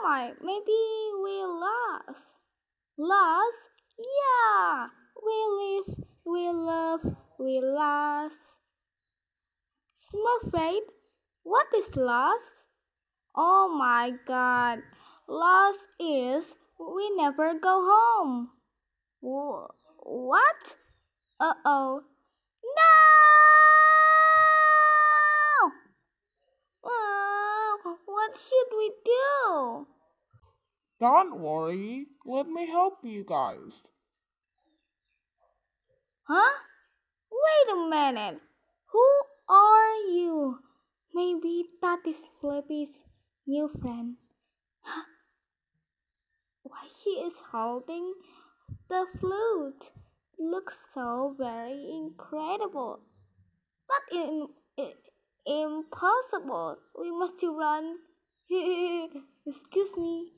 my, maybe we lost. Lost? Yeah! We live, we love, we lost. Smurfette, what is lost? Oh my god, lost is we never go home. What? Uh-oh. No! What should we do? Don't worry, let me help you guys. Huh? Wait a minute. Who are you? Maybe that is Flippy's new friend. Why she is holding the flute? Looks so very incredible. But impossible. We must run. Excuse me.